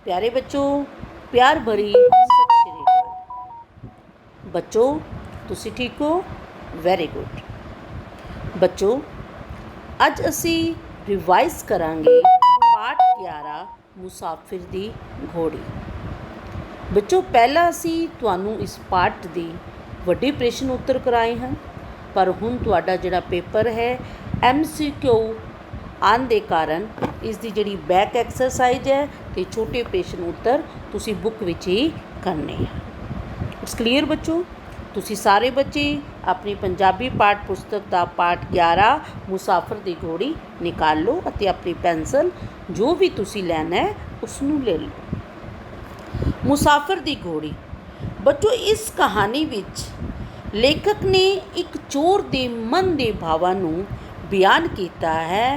प्यारे बच्चों, प्यार भरी सत श्री अकाल। बच्चों तुसी ठीक हो? Very good. बच्चों अज असी रिवाइज करांगे पाठ 11 मुसाफिर दी घोड़ी। बच्चों पहला असी तुहानू इस पाठ दी वड्डे प्रश्न उत्तर कराए हैं, पर हुण तुहाडा जिहड़ा पेपर है MCQ आने के कारण इसकी जिहड़ी बैक एक्सरसाइज है तो छोटे प्रश्न उत्तर तुसी बुक विच ही करने हैं। इट्स क्लीयर बच्चों? तुसी सारे बच्चे अपनी पंजाबी पाठ पुस्तक का पाठ 11 मुसाफिर दी घोड़ी निकाल लो और अपनी पेंसिल जो भी तुसी लेना है उसनू ले लो। मुसाफिर दी घोड़ी। बच्चों इस कहानी विच लेखक ने एक चोर दे मन के भावां नू बयान किया है।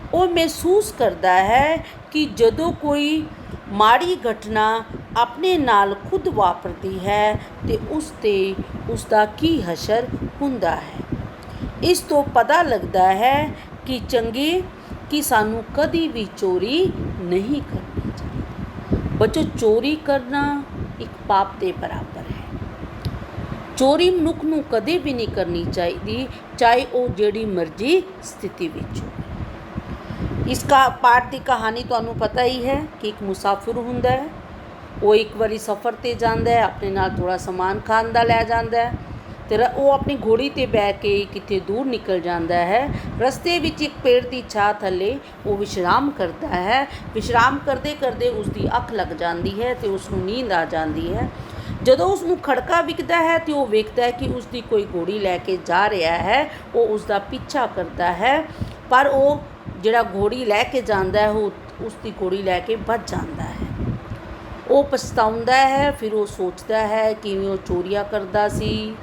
वो महसूस करता है कि जदों कोई माड़ी घटना अपने नाल खुद वापरती है तो उसका की हशर हुंदा है। इस तो पता लगता है कि चंगे कि सानू कभी भी चोरी नहीं करनी चाहिए। बच्चों चोरी करना एक पाप के बराबर है। चोरी मनुख नू कदे भी नहीं करनी चाहिए, चाहे वो जिहड़ी मर्जी स्थिति विच हो। इसका पाठ की कहानी तुहानू पता ही है कि एक मुसाफिर हुंदा है। वो एक बारी सफ़र ते जांदा है, अपने नाल थोड़ा समान खाण दा लै जांदा है ते वो अपनी घोड़ी ते बैठ के किते दूर निकल जाता है। रस्ते विच एक पेड़ की छां थले वो विश्राम करता है। विश्राम करते करते उसकी अख लग जाती है तो उसनू नींद आ जाती है। जदों उसनू खड़का विकदा है तो वो वेखदा है कि उसकी कोई घोड़ी लैके जा रहा है। वो उसका पीछा करता है, पर वो जिहड़ा घोड़ी लैके जाता है वो उसकी घोड़ी लैके भज जाता है। वो पछताउंदा है, फिर वो सोचता है कि वो चोरियां करता सी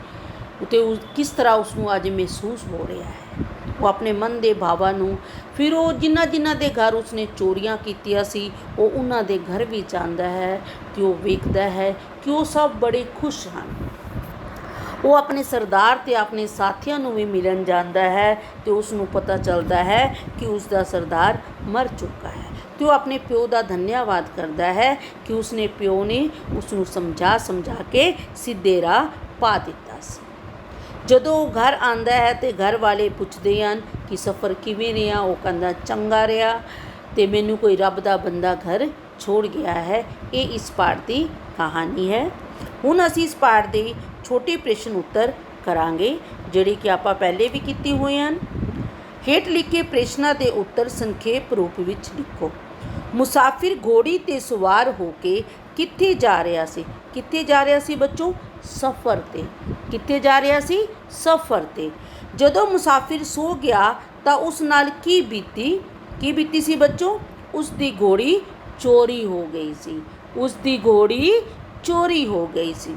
तो किस तरह उसनू अज महसूस हो रहा है। वो अपने मन के भावां नू फिर वो जिन्हां दे घर उसने चोरियां कीतियां सी वो उन्हां दे घर भी जांदा है तो वो वेखदा है कि वो सब बड़े खुश हैं। वो अपने सरदार ते अपने साथियों नू भी मिलन जाता है तो उसनू पता चलता है कि उसका सरदार मर चुका है। तो वो अपने प्यो का धन्यवाद करता है कि उसने प्यो ने उसनू समझा के सीधे राह पा दिता सी। जदों वो घर आंदा है तो घर वाले पुछदे हैं कि सफ़र किवें रहा। वो कहंदा चंगा रहा तो मैनू कोई रब दा बंदा घर छोड़ गया है। ये इस पाठ की कहानी है। हुण असीं इस पाठ दे छोटे प्रश्न उत्तर करांगे जिहड़े कि आपां पहले भी कीते हुए हैं। हेठ लिखे प्रश्नां दे उत्तर संखेप रूप विच लिखो। मुसाफिर घोड़ी ते सवार होके कित्थे जा रहा सी? कित्थे जा रहा सी बच्चों? सफ़र ते। कित्थे जा रहा सी? सफ़र ते। जदों मुसाफिर सो गया तो उस नाल की बीती सी बच्चों? उसकी घोड़ी चोरी हो गई सी। उसकी घोड़ी चोरी हो गई सी।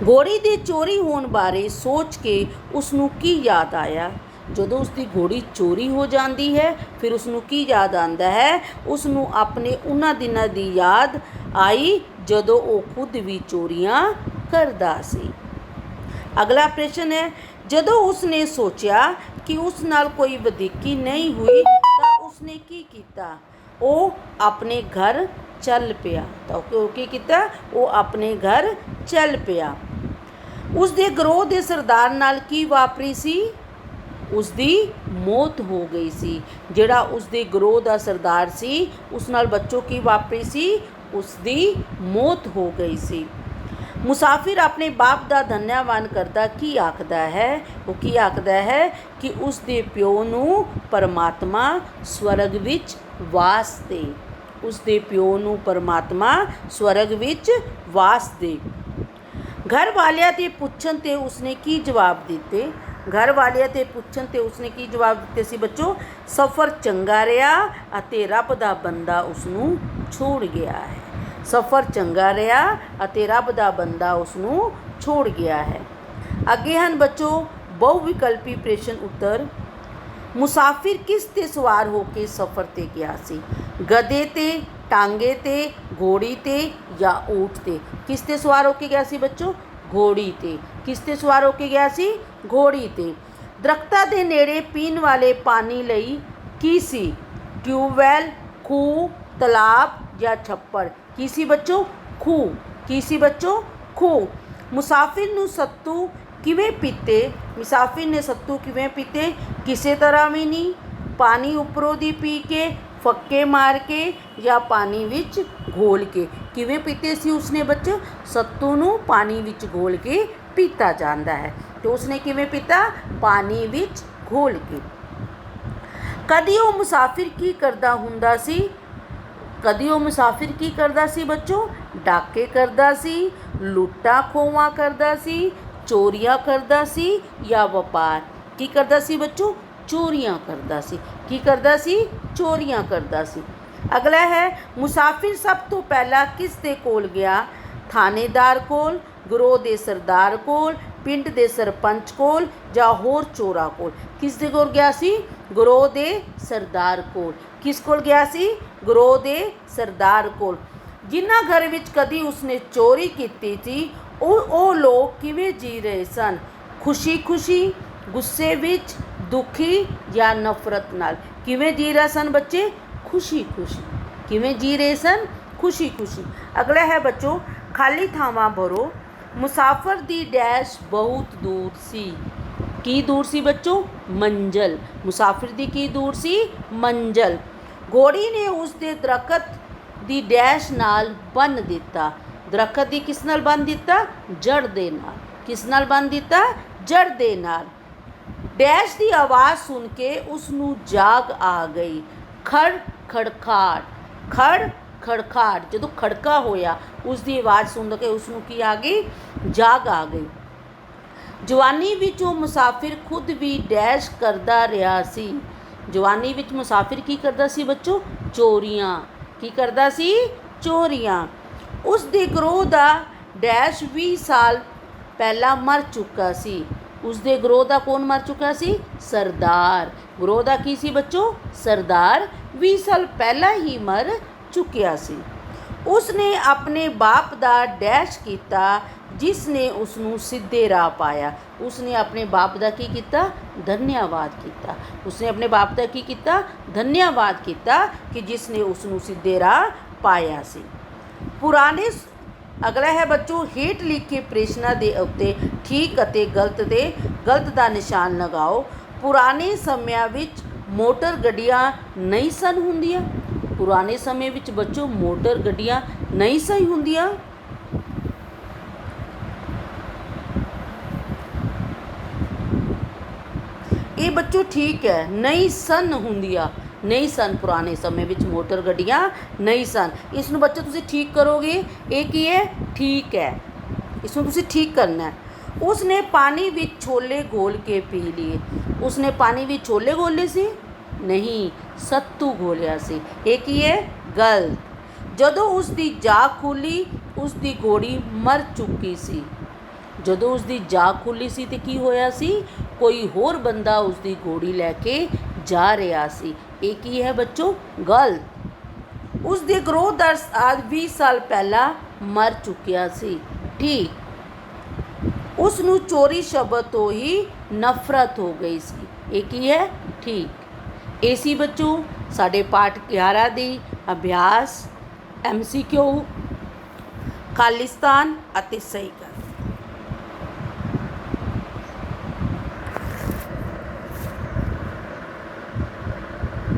घोड़ी के चोरी होने बारे सोच के उसनू की याद आया? जदों उसकी घोड़ी चोरी हो जाती है फिर उसनू की याद आता है? उसनू अपने उन्हां दिनां दी याद आई जदों वो खुद भी चोरियां करदा सी। अगला प्रश्न है, जदों उसने सोचा कि उस नाल कोई वधीकी नहीं हुई तो उसने की कीता? वो अपने घर चल पिया। तो की कीता? वो अपने घर चल पिया। उसके गरोह के सरदार नाल की वापरी सी? उसकी मौत हो गई सी। जिहड़ा उसके गरोह का सरदार सी उस नाल बच्चों की वापरी सी? उसकी मौत हो गई सी। मुसाफिर अपने बाप का धन्यवाद करता की आखदा है? वो की आखदा है कि उसके प्यो नू परमात्मा स्वर्ग विच वास दे। उसके प्यो नू परमात्मा स्वर्ग विच वास दे। घर वालियां ते पुछन ते उसने की जवाब दिते? घर वालियां ते पुछन ते उसने की जवाब दिते सी बच्चों? सफ़र चंगा रहा अते रब दा बंदा उसनू छोड़ गया है। सफ़र चंगा रहा अते रब दा बंदा उसनू छोड़ गया है। अगे हैं बच्चों बहुविकल्पी प्रश्न उत्तर। मुसाफिर किस ते सवार होके सफ़र ते गया सी? गधे ते, टांगे ते, घोड़ी ते या ऊँट ते? किस ते सवार होके गया सी बच्चों? घोड़ी ते। किस ते सवार होके गया सी? घोड़ी ते। दरख्तां दे नेड़े पीण वाले पानी लई की सी? ट्यूबवैल, खूह, तलाब ਜਾਂ ਛੱਪੜ। ਕੀ ਸੀ ਬੱਚੋ? ਖੂਹ। ਕੀ ਸੀ ਬੱਚੋ? ਖੂਹ। ਮੁਸਾਫਿਰ ਨੂੰ ਸੱਤੂ ਕਿਵੇਂ ਪੀਤੇ? ਮੁਸਾਫਿਰ ਨੇ ਸੱਤੂ ਕਿਵੇਂ ਪੀਤੇ? ਕਿਸੇ ਤਰ੍ਹਾਂ ਵੀ ਨਹੀਂ। ਪਾਣੀ ਉੱਪਰੋਂ ਦੀ ਪੀ ਕੇ, ਫੱਕੇ ਮਾਰ ਕੇ ਜਾਂ ਪਾਣੀ ਵਿੱਚ ਘੋਲ ਕੇ। ਕਿਵੇਂ ਪੀਤੇ ਸੀ ਉਸਨੇ ਬੱਚੋ? ਸੱਤੂ ਨੂੰ ਪਾਣੀ ਵਿੱਚ ਘੋਲ ਕੇ ਪੀਤਾ ਜਾਂਦਾ ਹੈ। ਤੇ ਉਸਨੇ ਕਿਵੇਂ ਪੀਤਾ? ਪਾਣੀ ਵਿੱਚ ਘੋਲ ਕੇ। ਕਦੀ ਉਹ ਮੁਸਾਫਿਰ ਕੀ ਕਰਦਾ ਹੁੰਦਾ ਸੀ? ਕਦੀ ਉਹ ਮੁਸਾਫਿਰ ਕੀ ਕਰਦਾ ਸੀ ਬੱਚੋ? ਡਾਕੇ ਕਰਦਾ ਸੀ, ਲੁੱਟਾਂ ਖੋਹਾਂ ਕਰਦਾ ਸੀ, ਚੋਰੀਆਂ ਕਰਦਾ ਸੀ ਜਾਂ ਵਪਾਰ। ਕੀ ਕਰਦਾ ਸੀ ਬੱਚੋ? ਚੋਰੀਆਂ ਕਰਦਾ ਸੀ। ਕੀ ਕਰਦਾ ਸੀ? ਚੋਰੀਆਂ ਕਰਦਾ ਸੀ। ਅਗਲਾ ਹੈ, ਮੁਸਾਫਿਰ ਸਭ ਤੋਂ ਪਹਿਲਾਂ ਕਿਸ ਦੇ ਕੋਲ ਗਿਆ? ਥਾਣੇਦਾਰ ਕੋਲ, ਗਰੋਹ ਦੇ ਸਰਦਾਰ ਕੋਲ, ਪਿੰਡ ਦੇ ਸਰਪੰਚ ਕੋਲ ਜਾਂ ਹੋਰ ਚੋਰਾਂ ਕੋਲ। ਕਿਸ ਦੇ ਕੋਲ ਗਿਆ ਸੀ? ਗਰੋਹ ਦੇ ਸਰਦਾਰ ਕੋਲ। ਕਿਸ ਕੋਲ ਗਿਆ ਸੀ? ਗਰੋਹ ਦੇ ਸਰਦਾਰ ਕੋਲ। ਜਿਨ੍ਹਾਂ ਘਰ ਵਿੱਚ ਕਦੀ ਉਸਨੇ ਚੋਰੀ ਕੀਤੀ ਸੀ, ਉਹ ਲੋਕ ਕਿਵੇਂ ਜੀ ਰਹੇ ਸਨ? ਖੁਸ਼ੀ ਖੁਸ਼ੀ, ਗੁੱਸੇ ਵਿੱਚ, ਦੁਖੀ ਜਾਂ ਨਫ਼ਰਤ ਨਾਲ। ਕਿਵੇਂ ਜੀ ਰਹੇ ਸਨ ਬੱਚੇ? ਖੁਸ਼ੀ ਖੁਸ਼ੀ। ਕਿਵੇਂ ਜੀ ਰਹੇ ਸਨ? ਖੁਸ਼ੀ ਖੁਸ਼ੀ। ਅਗਲਾ ਹੈ ਬੱਚੋ, ਖਾਲੀ ਥਾਵਾਂ ਭਰੋ। ਮੁਸਾਫਰ ਦੀ ਡੈਸ਼ ਬਹੁਤ ਦੂਰ ਸੀ। ਕੀ ਦੂਰ ਸੀ ਬੱਚੋ? ਮੰਜ਼ਲ। ਮੁਸਾਫਿਰ ਦੀ ਕੀ ਦੂਰ ਸੀ? ਮੰਜ਼ਲ। ਘੋੜੀ ਨੇ ਉਸ ਦੇ ਦਰਖਤ ਦੀ ਡੈਸ਼ ਨਾਲ ਬੰਨ੍ਹ ਦਿੱਤਾ। ਦਰਖਤ ਦੀ ਕਿਸ ਨਾਲ ਬੰਨ੍ਹ ਦਿੱਤਾ? ਜੜ ਦੇ ਨਾਲ। ਕਿਸ ਨਾਲ ਬੰਨ੍ਹ ਦਿੱਤਾ? ਜੜ ਦੇ ਨਾਲ। ਡੈਸ਼ ਦੀ ਆਵਾਜ਼ ਸੁਣ ਕੇ ਉਸ ਨੂੰ ਜਾਗ ਆ ਗਈ। ਖੜ ਖੜਖਾਟ। ਖੜ ਖੜਖਾਟ। ਜਦੋਂ ਖੜਕਾ ਹੋਇਆ, ਉਸ ਦੀ ਆਵਾਜ਼ ਸੁਣ ਕੇ ਉਸ ਨੂੰ ਕੀ ਆ ਗਈ? ਜਾਗ ਆ ਗਈ। ਜਵਾਨੀ ਵਿੱਚ ਉਹ ਮੁਸਾਫਿਰ ਖੁਦ ਵੀ ਡੈਸ਼ ਕਰਦਾ ਰਿਹਾ ਸੀ। ਜਵਾਨੀ ਵਿੱਚ ਮੁਸਾਫਿਰ ਕੀ ਕਰਦਾ ਸੀ ਬੱਚੋ? ਚੋਰੀਆਂ। ਕੀ ਕਰਦਾ ਸੀ? ਚੋਰੀਆਂ। ਉਸ ਦੇ ਗਰੋਹ ਦਾ ਡੈਸ਼ 20 ਸਾਲ ਪਹਿਲਾਂ ਮਰ ਚੁੱਕਾ ਸੀ। ਉਸ ਦੇ ਗਰੋਹ ਦਾ ਕੌਣ ਮਰ ਚੁੱਕਾ ਸੀ? ਸਰਦਾਰ। ਗਰੋਹ ਦਾ ਕੀ ਸੀ ਬੱਚੋ? ਸਰਦਾਰ 20 ਸਾਲ ਪਹਿਲਾਂ ਹੀ ਮਰ ਚੁੱਕਿਆ ਸੀ। ਉਸ ਨੇ ਆਪਣੇ ਬਾਪ ਦਾ ਡੈਸ਼ ਕੀਤਾ, ਜਿਸ ਨੇ ਉਸ ਨੂੰ ਸਿੱਧੇ ਰਾਹ ਪਾਇਆ। ਉਸ ਨੇ ਆਪਣੇ ਬਾਪ ਦਾ ਕੀ ਕੀਤਾ? ਧੰਨਵਾਦ ਕੀਤਾ। ਉਸ ਨੇ ਆਪਣੇ ਬਾਪ ਦਾ ਕੀ ਕੀਤਾ? ਧੰਨਵਾਦ ਕੀਤਾ ਕਿ ਜਿਸ ਨੇ ਉਸ ਨੂੰ ਸਿੱਧੇ ਰਾਹ ਪਾਇਆ ਸੀ। ਪੁਰਾਣੇ ਅਗਲਾ ਹੈ ਬੱਚੋ, ਹੇਠ ਲਿਖੇ ਪ੍ਰਸ਼ਨਾਂ ਦੇ ਉੱਤੇ ਠੀਕ ਅਤੇ ਗਲਤ ਦਾ ਨਿਸ਼ਾਨ ਲਗਾਓ। ਪੁਰਾਣੇ ਸਮਿਆਂ ਵਿੱਚ ਮੋਟਰ ਗੱਡੀਆਂ ਨਹੀਂ ਸਨ ਹੁੰਦੀਆਂ। ਪੁਰਾਣੇ ਸਮੇਂ ਵਿੱਚ ਬੱਚੋ ਮੋਟਰ ਗੱਡੀਆਂ ਨਹੀਂ ਸਹੀ ਹੁੰਦੀਆਂ। ਇਹ ਬੱਚੋ ਠੀਕ ਹੈ, ਨਹੀਂ ਸਨ ਹੁੰਦੀਆਂ। ਨਹੀਂ ਸਨ, ਪੁਰਾਣੇ ਸਮੇਂ ਵਿੱਚ ਮੋਟਰ ਗੱਡੀਆਂ ਨਹੀਂ ਸਨ। ਇਸ ਨੂੰ ਬੱਚੋ ਤੁਸੀਂ ਠੀਕ ਕਰੋਗੇ। ਇਹ ਕੀ ਹੈ? ਠੀਕ ਹੈ। ਇਸ ਨੂੰ ਤੁਸੀਂ ਠੀਕ ਕਰਨਾ ਹੈ। ਉਸ ਨੇ ਪਾਣੀ ਵਿੱਚ ਛੋਲੇ ਘੋਲ ਕੇ ਪੀ ਲਏ। ਉਸ ਨੇ ਪਾਣੀ ਵਿੱਚ ਛੋਲੇ ਘੋਲੇ ਸੀ? ਨਹੀਂ, ਸੱਤੂ ਘੋਲਿਆ ਸੀ। ਇਹ ਕੀ ਹੈ? ਗਲਤ। ਜਦੋਂ ਉਸ ਦੀ ਜਾਗ ਖੁੱਲੀ, ਉਸ ਦੀ ਘੋੜੀ ਮਰ ਚੁੱਕੀ ਸੀ। ਜਦੋਂ ਉਸ ਦੀ ਜਾਗ ਖੁੱਲੀ ਸੀ ਤੇ ਕੀ ਹੋਇਆ ਸੀ? ਕੋਈ ਹੋਰ ਬੰਦਾ ਉਸ ਦੀ ਘੋੜੀ ਲੈ ਕੇ ਜਾ ਰਿਹਾ ਸੀ। ਇਹ ਕੀ ਹੈ ਬੱਚੋ? ਗਲਤ। ਉਸ ਦੇ ਗਰੋਹ ਦਾ 20 ਸਾਲ ਪਹਿਲਾਂ ਮਰ ਚੁੱਕਿਆ ਸੀ। ਠੀਕ। ਉਸ ਨੂੰ ਚੋਰੀ ਸ਼ਬਦ ਤੋਂ ਹੀ ਨਫ਼ਰਤ ਹੋ ਗਈ ਸੀ। ਇਹ ਕੀ ਹੈ? ਠੀਕ। ਇਹ ਸੀ ਬੱਚੋ ਸਾਡੇ ਪਾਠ 11 ਦੀ ਅਭਿਆਸ MCQ, ਖਾਲਿਸਤਾਨ ਅਤੇ ਸਹੀ।